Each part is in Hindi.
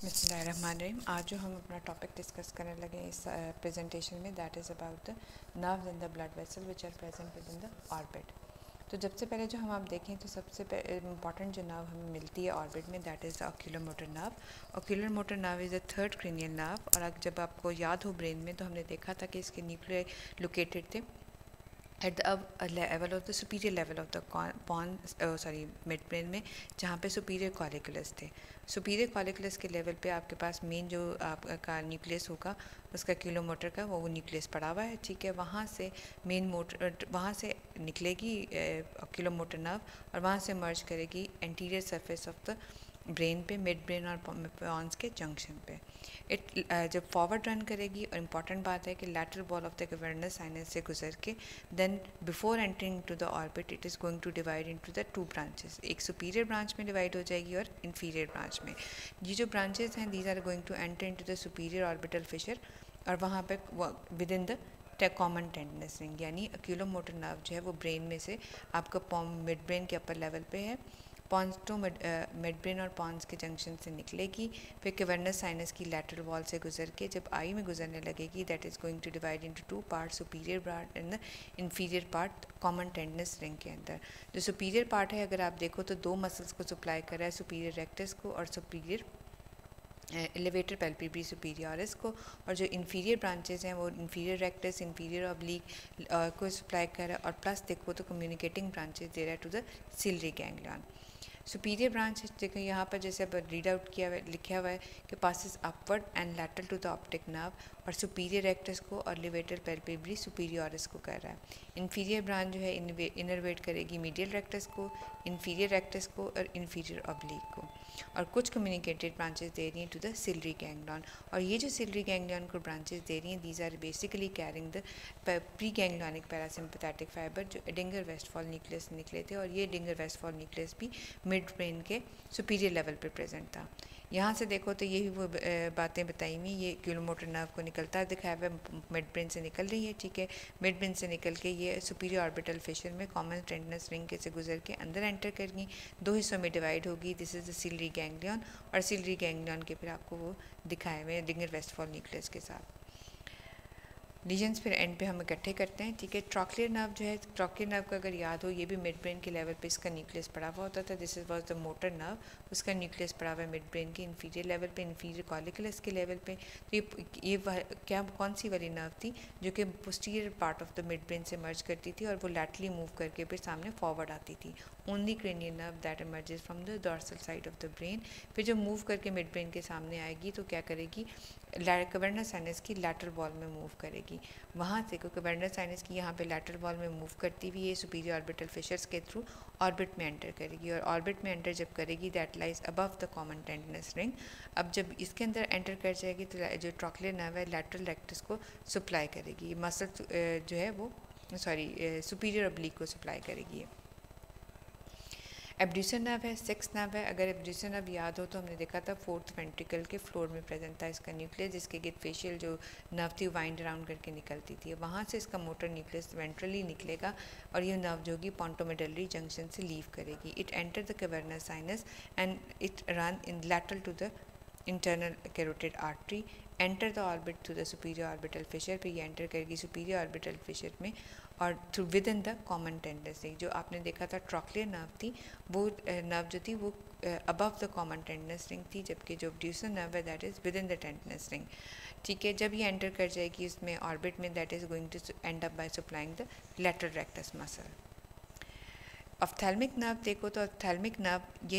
बिस्मिल्लाहिर्रहमानिर्रहीम। आज जो हम अपना टॉपिक डिस्कस करने लगे इस प्रेजेंटेशन में, that is about the nerves in the blood vessel which are present within the orbit. तो सबसे पहले जो हम आप देखें तो सबसे इम्पॉर्टेंट जो नर्व हमें मिलती है ऑर्बिट में, that is the ocular motor nerve. Ocular motor nerve is the third cranial nerve. और जब आपको याद हो ब्रेन में, तो हमने देखा था कि इसके न्यूक्लियर लोकेटेड थे at the level of the superior level of the mid brain में, जहाँ पे सुपीरियर कॉलिकुलस थे। सुपीरियर कॉलिकुलस के लेवल पे आपके पास मेन जो आपका न्यूक्लियस होगा उसका किलोमोटर का वो न्यूक्लियस पड़ा हुआ है, ठीक है। वहाँ से मेन मोटर वहाँ से निकलेगी किलोमोटर नर्व, और वहाँ से मर्ज करेगी anterior surface of the brain पे, मिड ब्रेन और पॉन्स के जंक्शन पे। जब फॉरवर्ड रन करेगी, और इम्पॉर्टेंट बात है कि lateral wall of the cavernous sinus से गुजर के then before entering to the orbit it is going to divide into the two branches. एक सुपीरियर ब्रांच में डिवाइड हो जाएगी और इन्फीरियर ब्रांच में। ये जो ब्रांचेस हैं these are going to enter into the superior orbital fissure, और वहाँ पे within the common tendinous ring, यानी अक्यूलोमोटर नर्व जो है वो ब्रेन में से आपका मिड ब्रेन के अपर लेवल पे है, पॉन्स टू मिड ब्रेन और पॉन्स के जंक्शन से निकलेगी, फिर कैवर्नस साइनस की लैटरल वॉल से गुजर के जब आई में गुजरने लगेगी, that is going to divide into two part, superior part and the inferior part common tendinous ring के अंदर। जो सुपीरियर पार्ट है, अगर आप देखो तो दो मसल्स को सप्लाई कर रहा है, सुपीरियर रेक्टस को और सुपीरियर एलिवेटर पेल्पिब्री सुपीरियरिस को, और जो इन्फीरियर ब्रांचेस हैं वो इन्फीरियर रेक्टस, इन्फीरियर ऑब्लिक को सप्लाई कर रहा है, और प्लस देखो तो कम्युनिकेटिंग ब्रांचेस दे रहा है to the ciliary ganglion. Superior branch देखो यहाँ पर जैसे अब रीड आउट किया हुआ लिखा हुआ है कि passes upward and lateral to the optic nerve, और सुपीरियर रेक्टस को और लिवेटर पेल्पिब्री सुपीरियरिस को कर रहा है। इन्फीरियर ब्रांच जो है इनरवेट करेगी मीडियल रेक्टस को, इन्फीरियर रेक्टस को और इन्फीरियर ऑब्लिक को, और कुछ कम्युनिकेटेड ब्रांचेस दे रही हैं टू द सिलरी गैंग्लियन। और ये जो सिलरी गैंग्लियन को ब्रांचेस दे रही हैं, these are basically carrying the pre ganglionic parasympathetic fiber जो एडिंगर वेस्टफॉल न्यूक्लियस से निकले थे, और ये एडिंगर वेस्टफॉल न्यूक्लियस भी मिड ब्रेन के सुपीरियर लेवल पे प्रेजेंट था। यहाँ से देखो तो यही वो बातें बताई हुई, ये किलोमोटर नर्व को निकलता दिखाया हुआ मिड ब्रेन से निकल रही है, ठीक है। मिड ब्रेन से निकल के ये सुपीरियर ऑर्बिटल फिशर में कॉमन टेंडनस रिंग के से गुजर के अंदर एंटर करेगी, दो हिस्सों में डिवाइड होगी, this is the ciliary ganglion, और सिलरी गैंग्लियन के फिर आपको वो दिखाए हुए एडिंगर वेस्टफॉल न्यूक्लियस के साथ लीजन्स फिर एंड पे हम इकट्ठे करते हैं, ठीक है। ट्रॉक्लियर नर्व जो है, ट्रॉक्लियर नर्व का अगर याद हो, ये भी मिड ब्रेन के लेवल पे इसका न्यूक्लियस पड़ा हुआ होता था, this is was the motor nerve, उसका न्यूक्लियस पड़ा हुआ है मिड ब्रेन के इन्फीरियर लेवल पे, इन्फीरियर कॉलिकुलस के लेवल पे। तो ये क्या कौन सी वाली नर्व थी जो कि posterior part of the mid brain से मर्ज करती थी, और वो लैटरली मूव करके फिर सामने फॉरवर्ड आती थी। Only cranial nerve that emerges from the dorsal side of the brain. फिर जब मूव करके मिड ब्रेन के सामने आएगी तो क्या करेगी, कैवर्नस साइनस की लैटरल वॉल में मूव करेगी। वहाँ से क्योंकि कैवर्नस साइनस की यहाँ पे लैटरल वॉल में मूव करती हुई ये सुपीरियर ऑर्बिटल फिशर्स के थ्रू ऑर्बिट में एंटर करेगी, और ऑर्बिट में एंटर जब करेगी that lies above the common tendinous ring. अब जब इसके अंदर एंटर कर जाएगी तो जो ट्रॉक्लियर नर्व है लैटरल रेक्टस को सप्लाई करेगी, मसल जो है वो सुपीरियर ऑब्लिक को सप्लाई करेगी। एब्ड्यूसर नर्व है, सिक्स नर्व है। अगर एब्ड्यूसर नर्व याद हो तो हमने देखा था फोर्थ वेंट्रिकल के फ्लोर में प्रेजेंट था इसका न्यूक्लियस, जिसके गेट फेशियल जो नर्व थी वाइंड अराउंड करके निकलती थी। वहाँ से इसका मोटर न्यूक्लियस वेंट्रली निकलेगा, और ये नर्व जो कि पोंटोमेडलरी जंक्शन से लीव करेगी। It enter the cavernous sinus and it run in lateral to the internal carotid artery, enter the orbit through the superior orbital fissure. फिर ये एंटर करेगी सुपीरियर ऑर्बिटल फिशर में, और through within the common tendinous ring. जो आपने देखा था ट्रॉक्लियर नर्व थी, वो नर्व जो थी वो above the common tendinous ring थी, जबकि जो एब्ड्यूसर नर्व है that is within the tendinous ring, ठीक है। जब ये एंटर कर जाएगी इसमें ऑर्बिट में, that is going to end up by supplying the lateral rectus muscle. Ophthalmic nerve देखो तो ऑफ्थैल्मिक नर्व ये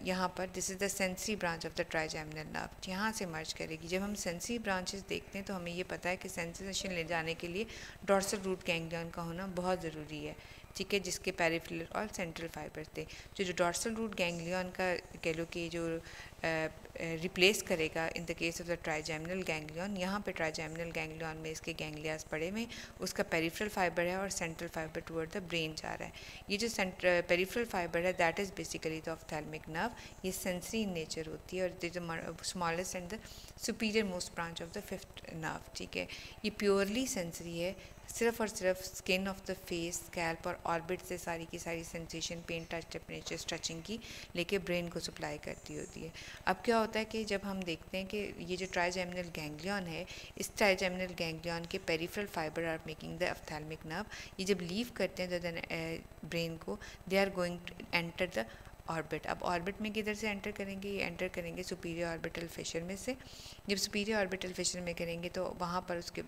यहाँ पर this is the sensory branch of the trigeminal nerve, यहाँ से मर्ज करेगी। जब हम सेंसरी ब्रांचेस देखते हैं तो हमें ये पता है कि सेंसेशन ले जाने के लिए डॉर्सल रूट गैंग्लियन का होना बहुत ज़रूरी है, ठीक है, जिसके पेरिफेरल और सेंट्रल फाइबर थे। जो डॉर्सल रूट गैंग्लियन का कह लो कि जो रिप्लेस करेगा in the case of the trigeminal ganglion, यहाँ पे ट्राइजेमिनल गैंग्लियन में इसके गैंग्लियास पड़े हुए, उसका पेरिफेरल फाइबर है और central fibre toward the brain जा रहा है। ये जो पेरिफेरल फाइबर है that is basically the ophthalmic nerve, ये सेंसरी इन नेचर होती है, और the smallest and the superior most branch of the fifth nerve, ठीक है। ये प्योरली सेंसरी है, सिर्फ और सिर्फ skin of the face, scalp और ऑर्बिट से सारी की सारी sensation, pain, touch, temperature, stretching की लेके ब्रेन को सप्लाई करती होती है। अब क्या होता है कि जब हम देखते हैं कि ये जो ट्राइजेमिनल गैंग्लियन है, इस ट्राइजेमिनल गैंग्लियन के peripheral fiber are making the ophthalmic nerve, ये जब लीव करते हैं ब्रेन को, they are going to enter the orbit. अब ऑर्बिट में किधर से एंटर करेंगे? ये एंटर करेंगे सुपीरियर ऑर्बिटल फिशर में से। जब सुपीरियर ऑर्बिटल फिशर में करेंगे तो वहाँ पर उसके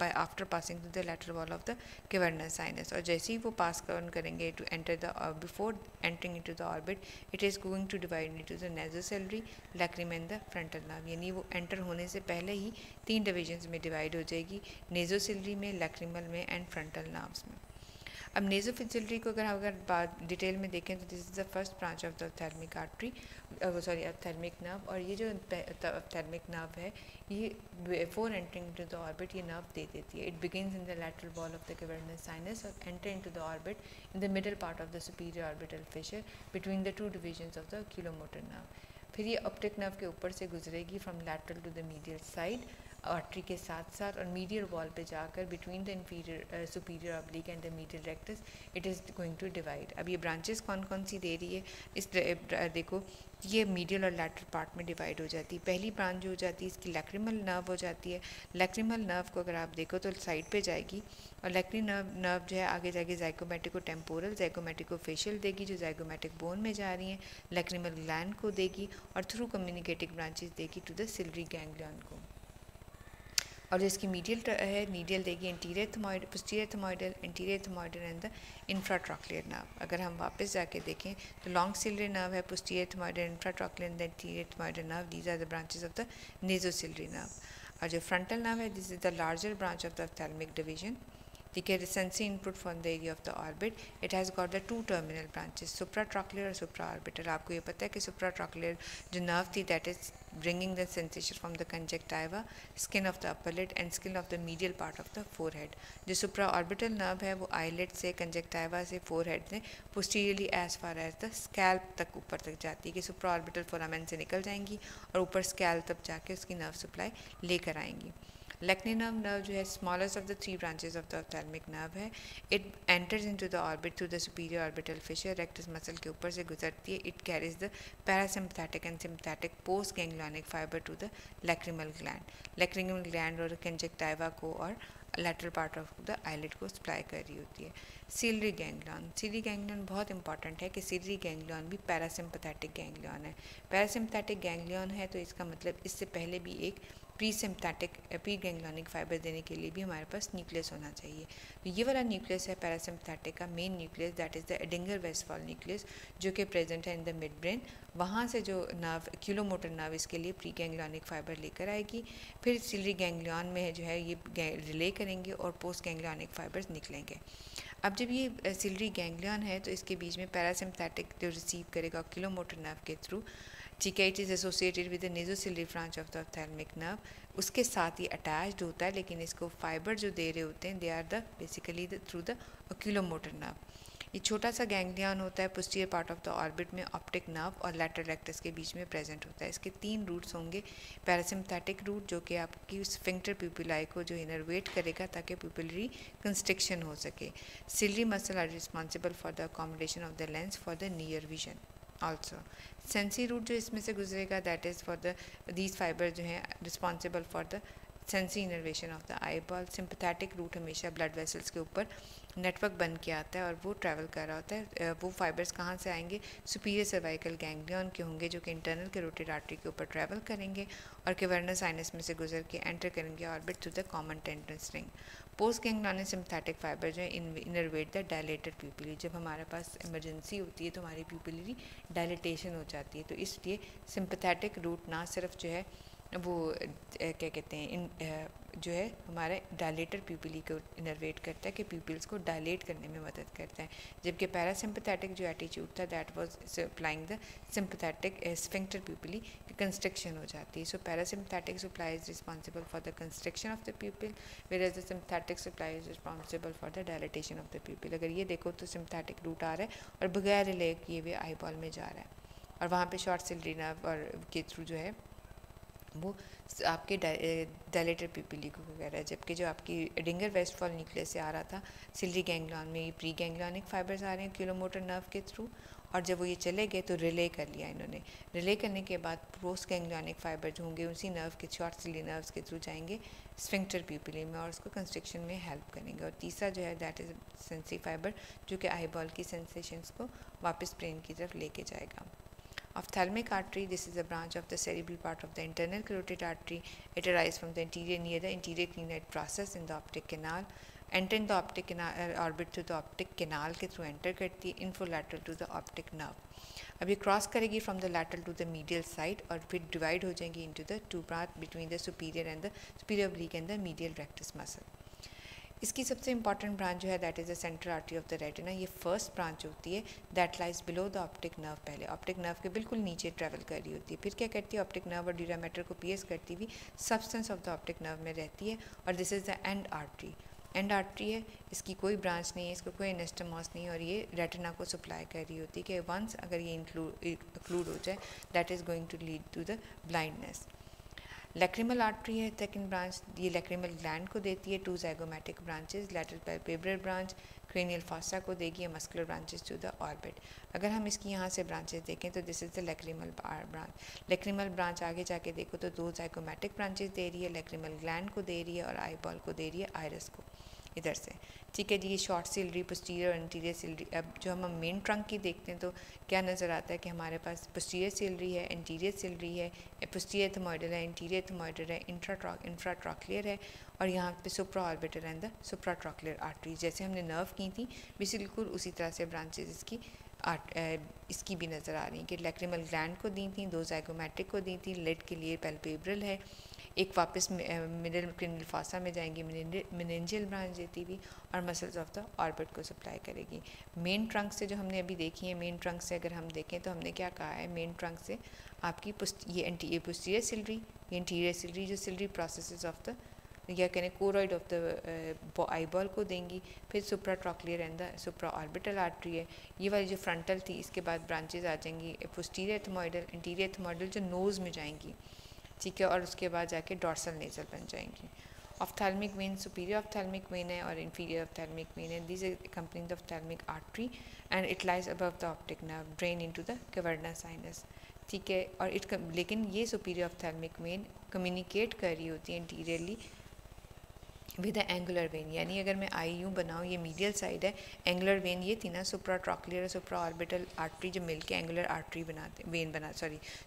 after passing to the lateral wall of the cavernous sinus, और जैसे ही वो पास करेंगे to enter the before entering into the orbit, it is going to divide into the nasociliary, lacrimal and the frontal nerve, यानी वो एंटर होने से पहले ही 3 डिविजन्स में डिवाइड हो जाएगी, नेज़ोसेलरी में, लैक्रिमल में एंड फ्रंटल नर्व्स में। अब नेज़ोफिजिलरी को अगर बात डिटेल में देखें तो this is the first branch of the ophthalmic artery, ophthalmic nerve, और ये जो ऑप्थेल्मिक नर्व है ये before entering to the orbit ये नर्व दे देती है। It begins in the lateral wall of the cavernous sinus और enter into the orbit in the middle part of the superior orbital fissure between the 2 divisions of the oculomotor nerve. फिर ये ऑप्टिक नर्व के ऊपर से गुजरेगी from lateral to the medial side artery के साथ साथ, और मीडियल वॉल पे जाकर between the inferior superior oblique and the medial rectus it is going to divide. अब ये ब्रांचेस कौन कौन सी दे रही है, इस देखो ये मीडियल और लैटरल पार्ट में डिवाइड हो जाती है। पहली ब्रांच जो हो जाती है इसकी लैक्रिमल नर्व हो जाती है। लैक्रिमल नर्व को अगर आप देखो तो साइड पे जाएगी, और लैक्रिमल नर्व जो है आगे जाके ज़ाइगोमेटिको टेम्पोरल, ज़ाइगोमेटिको फेशियल देगी जो ज़ाइगोमेटिक बोन में जा रही हैं, लैक्रिमल ग्लैंड को देगी, और थ्रू कम्युनिकेटिंग ब्रांचेस देगी टू द सिलरी गैंग्लियन को। और जो इसकी मीडियल है, मीडियल देगी anterior ethmoidal, posterior ethmoidal, anterior ethmoidal and the infratrochlear nerve. अगर हम वापस जाके देखें तो लॉन्ग सिलरी नर्व है, posterior ethmoidal, infratrochlear and the anterior ethmoidal nerve, these are the branches of the nasociliary nerve. और जो फ्रंटल नर्व है, this is the larger branch of the ophthalmic division, ठीक है, sensory input from the area of the orbit. It has got the 2 terminal branches, supratrochlear और supraorbital। आपको ये पता है कि supratrochlear जो nerve थी that is bringing the sensation from the conjunctiva, skin of the upper lid and skin of the medial part of the forehead। जो supraorbital nerve है वो eyelid से, conjunctiva से, forehead से posteriorly as far as the scalp तक ऊपर तक जाती है कि supraorbital foramen से निकल जाएंगी और ऊपर scalp तक जाके उसकी nerve supply लेकर आएंगी। Lacrinum nerve जो है smallest of the 3 branches of the ophthalmic nerve है। It enters into the orbit through the superior orbital fissure, rectus muscle के ऊपर से गुजरती है। It carries the parasympathetic and sympathetic post ganglionic fiber to the lacrimal gland। Lacrimal gland और conjunctiva को और lateral part of the eyelid को supply कर रही होती है। सिलरी गैंग्लियन, सिलरी गैंग्लियन बहुत इंपॉर्टेंट है कि सिलरी गैंग्लियन भी पैरासिम्पैथेटिक गैंग्लियन है। पैरासिम्पैथेटिक गैंग्लियन है तो इसका मतलब इससे पहले भी एक प्री सिम्पैथिक प्री गैंग्लियनिक फाइबर देने के लिए भी हमारे पास न्यूक्लियस होना चाहिए। तो ये वाला न्यूक्लियस है पैरासिम्पैथिक का main nucleus, that is the Edinger Westphal nucleus जो कि प्रेजेंट है इन द मिड ब्रेन। वहाँ से जो नर्व क्यूलोमोटर नर्व इसके लिए प्री गैंग्लियनिक फाइबर लेकर आएगी, फिर सिलरी गैंग्लियन में जो है ये रिले करेंगे और पोस्ट गैंग्लियनिक फाइबर्स निकलेंगे। अब जब ये सिलरी गैंग्लियन है तो इसके बीच में पैरासिम्पैथिक जो रिसीव करेगा क्यूलोमोटर नर्व के थ्रू, ठीक है, it is associated with the nasociliary branch of the ophthalmic nerve, उसके साथ ही अटैच्ड होता है, लेकिन इसको फाइबर जो दे रहे होते हैं they are the basically through the oculomotor nerve. ये छोटा सा गैंग्लियन होता है posterior part of the orbit में, ऑप्टिक नर्व और लैटरल रेक्टस के बीच में प्रेजेंट होता है। इसके 3 रूट्स होंगे। पैरासिम्पैथिक रूट जो कि आपकी स्फिंक्टर प्यूपिलाई को जो इनर्वेट करेगा ताकि प्यूपिलरी कंस्ट्रिक्शन हो सके। Ciliary muscle are responsible for the accommodation of the lens for the near vision. Also sensory root जो इसमें से गुजरेगा that is for the these fiber जो हैं responsible for the sensory innervation of the eyeball. Sympathetic root हमेशा ब्लड वेसल्स के ऊपर नेटवर्क बन के आता है और वो ट्रैवल कर रहा होता है। वो फाइबर्स कहाँ से आएंगे? सुपीरियर सर्वाइकल गैंग्लियन के होंगे जो कि इंटरनल कैरोटिड आर्टरी के ऊपर ट्रैवल करेंगे और कैवर्नस साइनस में से गुजर के एंटर करेंगे orbit through the common tendon ring. Post ganglionic sympathetic fibre जो है इनर्वेट द डायलेटेड प्यूपिली। जब हमारे पास इमरजेंसी होती है तो हमारी प्यूपिलरी डायलेटेशन हो जाती है, तो इसलिए सिंपैथेटिक रूट ना सिर्फ जो है वो क्या कहते हैं जो है हमारे डायलेटर प्यूपिली को इनर्वेट करता है कि प्यूपिल्स को डायलेट करने में मदद करता है, जबकि पैरासिम्पैथेटिक जो एटीट्यूड था that was supplying the sympathetic sphincter pupillae की कंस्ट्रक्शन हो जाती है। So parasympathetic supply is responsible for the constriction of the pupil whereas the sympathetic supply is responsible for the dilatation of the pupil। अगर ये देखो तो सिम्पैथेटिक रूट आ रहा है और बगैर रिले किए हुए आई बॉल में जा रहा है और वहाँ पे शॉर्ट सिलरी नर्व और के थ्रू जो है वो आपके डायलेटर पिपिली को कह रहा है, जबकि जो आपकी एडिंगर वेस्टफॉल न्यूक्लियस से आ रहा था सिल्री गैंग्लियन में ये प्री गैंग्लियनिक फाइबर्स आ रहे हैं क्यूलोमोटर नर्व के थ्रू, और जब वो ये चले गए तो रिले कर लिया इन्होंने। रिले करने के बाद पोस्ट गैंग्लियनिक फाइबर जो होंगे उसी नर्व के शॉर्ट सिल्री नर्व्स के थ्रू जाएंगे स्फिंक्टर पिपिली में और उसको कंस्ट्रिक्शन में हेल्प करेंगे। और तीसरा जो है दैट इज़ सेंसरी फाइबर जो कि आई बॉल की सेंसेशंस को वापस ब्रेन की तरफ लेके जाएगा। Ophthalmic artery, this is a branch of the cerebral part of the internal carotid artery. It arises from the anterior near the anterior crinoid process in the optic canal. Enter in the optic canal orbit through the optic canal के through enter करती है infolateral to the optic nerve. अब ये क्रॉस करेगी from the lateral to the medial side और फिर डिवाइड हो जाएंगी into the two parts between the superior and the superior oblique and the medial rectus muscle. इसकी सबसे इंपॉर्टेंट ब्रांच जो है that is the central artery of the retina. ये फर्स्ट ब्रांच होती है that lies below the optic nerve, पहले ऑप्टिक नर्व के बिल्कुल नीचे ट्रैवल कर रही होती है। फिर क्या करती है ऑप्टिक नर्व और ड्यूरामेटर को पियर्स करती हुई substance of the optic nerve में रहती है और this is the end artery. And artery है, इसकी कोई ब्रांच नहीं है, इसको कोई एनास्टोमोस नहीं है और ये रेटिना को सप्लाई कर रही होती है कि वंस अगर ये इंक्लूड हो जाए that is going to lead to the blindness. Lacrimal artery है सेकंड ब्रांच, ये लैक्रिमल ग्लैंड को देती है to zygomatic branches, lateral palpebral branch cranial fossa को देगी है muscular branches to the orbit. अगर हम इसकी यहाँ से ब्रांचेस देखें तो this is the lacrimal branch. Lacrimal branch आगे जाके देखो तो दो ज़ाइगोमैटिक ब्रांचेस दे रही है, लैक्रिमल ग्लैंड को दे रही है और आई बॉल को दे रही है आयरस को इधर से। ठीक है जी, ये शॉर्ट सिलरी पोस्टीरियर और एंटीरियर सिलरी। अब जो हम मेन ट्रंक की देखते हैं तो क्या नज़र आता है कि हमारे पास पोस्टीरियर सिलरी है, एंटीरियर सिलरी है, पोस्टीरियर एथमोइडल है, इंटीरियर एथमोइडल है, इंफ्राट्रॉक्लियर है और यहाँ पे सुप्रा ऑर्बिटल एंड द सुप्राट्रॉक्लियर आर्टरी। जैसे हमने नर्व की थी बिल्कुल उसी तरह से ब्रांचेज इसकी भी नज़र आ रही हैं कि लैक्रिमल ग्लैंड को दी थी, दो ज़ाइगोमैट्रिक को दी थी, लेड के लिए पैल्पेब्रल है, एक वापस मिडल क्रेनियल फॉसा में जाएंगी मेनिंजियल ब्रांच देती हुई और मसल्स ऑफ द ऑर्बिट को सप्लाई करेगी। मेन ट्रंक से जो हमने अभी देखी है, मेन ट्रंक से अगर हम देखें तो हमने क्या कहा है, मेन ट्रंक से आपकी ये पोस्टीरियर सिलरी, ये इंटीरियर सिलरी जो सिलरी प्रोसेसेस ऑफ द या कहने choroid of the eyeball को देंगी, फिर supratrochlear and the supraorbital artery है, ये वाली जो फ्रंटल थी इसके बाद ब्रांचेज आ जाएंगी पोस्टीरियर एथमोइडल, इंटीरियर एथमोइडल जो नोज़ में जाएंगी, ठीक है, और उसके बाद जाके डॉर्सल नेजल बन जाएंगी। Ophthalmic vein superior ophthalmic vein है और इंफीरियर ऑफ्थैल्मिक वेन है, this is company the ophthalmic artery and it lies above the optic nerve drain into the cavernous sinus. ठीक है, और लेकिन ये सुपीरियर ऑफ्थैल्मिक वेन कम्युनिकेट कर रही होती है इंटीरियरली विद एंगुलर वेन, यानी अगर मैं आई यूँ बनाऊँ, ये मीडियल साइड है, एंगुलर वेन ये थी ना सुप्राट्रॉक्लियर और सुप्रा ऑर्बिटल आर्टरी जो मिलके angular artery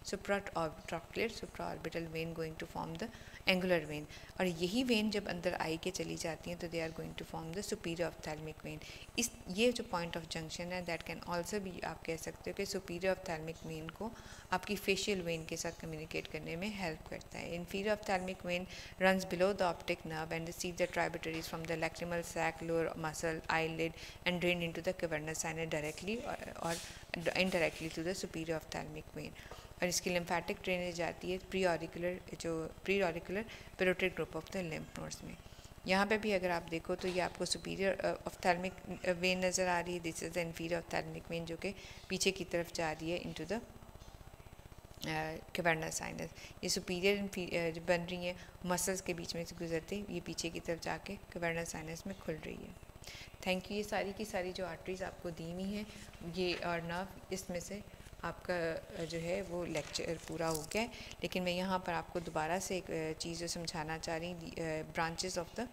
supratrochlear supraorbital vein going to form the angular vein, और यही वेन जब अंदर आई के चली जाती हैं तो they are going to form the superior ophthalmic vein. इस ये जो पॉइंट ऑफ जंक्शन है दैट कैन ऑल्सो भी आप कह सकते हो कि सुपीरियर ऑफ्थैल्मिक वेन को आपकी फेशियल वेन के साथ कम्युनिकेट करने में हेल्प करता है। Inferior ophthalmic vein runs below the optic nerve and receive the tributaries from the lacrimal sac, lower muscle, eyelid and drain into the cavernous sinus directly or indirectly to the superior ophthalmic vein। और इसकी लिम्फेटिक ड्रेनेज जाती है pre auricular parotid group of the lymph nodes में। यहाँ पे भी अगर आप देखो तो ये आपको सुपीरियर ऑफ्थैल्मिक वेन नज़र आ रही है, this is the inferior ophthalmic vein जो कि पीछे की तरफ जा रही है इनटू द कैवर्ना साइनस। ये सुपीरियर बन रही है, मसल्स के बीच में से गुजरते ये पीछे की तरफ जाके कैवर्ना साइनस में खुल रही है। Thank you. ये सारी की सारी जो आर्टरीज आपको दी हुई हैं ये और नर्व, इसमें से आपका जो है वो लेक्चर पूरा हो गया है, लेकिन मैं यहाँ पर आपको दोबारा से एक चीज़ समझाना चाह रही हूँ। ब्रांचेस ऑफ द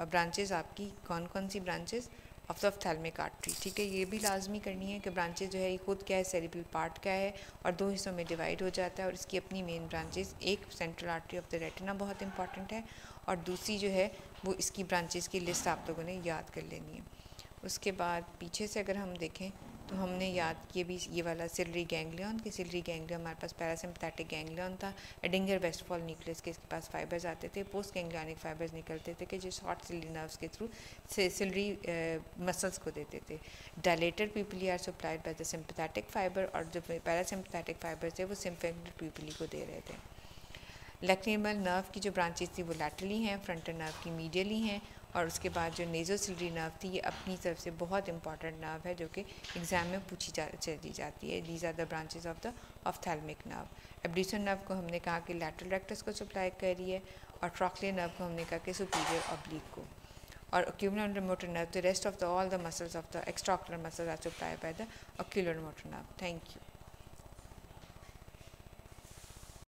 ब्रांचेस आपकी कौन कौन सी branches of the ophthalmic artery, ठीक है, ये भी लाजमी करनी है कि ब्रांचेज जो है ये खुद क्या है, सेरिब्रल पार्ट क्या है और दो हिस्सों में डिवाइड हो जाता है और इसकी अपनी मेन ब्रांचेस, एक central artery of the retina बहुत इंपॉर्टेंट है और दूसरी जो है वो इसकी ब्रांचेस की लिस्ट आप लोगों ने याद कर लेनी है। उसके बाद पीछे से अगर हम देखें तो हमने याद किए भी ये वाला सिलरी गैंग्लियन कि सिलरी गैंग्लियन हमारे पास पैरासिम्पैथिक गैंग्लियन था, एडिंगर वेस्टफॉल न्यूक्लियस के इसके पास फाइबर्स आते थे, पोस्ट गैंग्लियनिक फाइबर्स निकलते थे कि जो शॉर्ट सिलरी नर्व्स के थ्रू सिलरी मसल्स को देते थे। Dilated pupil are supplied by the sympathetic fiber और जो पैरासिम्पैथिक फाइबर्स थे वो सिम्फेक्टेड पिपली को दे रहे थे। लैक्रिमल नर्व की जो ब्रांचेस थी वो लैटरली हैं, फ्रंटल नर्व की मीडियली हैं और उसके बाद जो नेज़ोसिलरी नर्व थी, ये अपनी तरफ से बहुत इंपॉर्टेंट नर्व है जो कि एग्ज़ाम में पूछी चली जाती है। These are the branches of the ophthalmic nerve. Abducens nerve को हमने कहा कि लैटरल रेक्टस को सप्लाई कर रही है, और ट्रॉक्लियर नर्व को हमने कहा कि सुपीरियर ऑब्लिक को। और oculomotor motor nerve, the rest of all the muscles of the extraocular muscles are supplied by the oculomotor nerve. Thank you.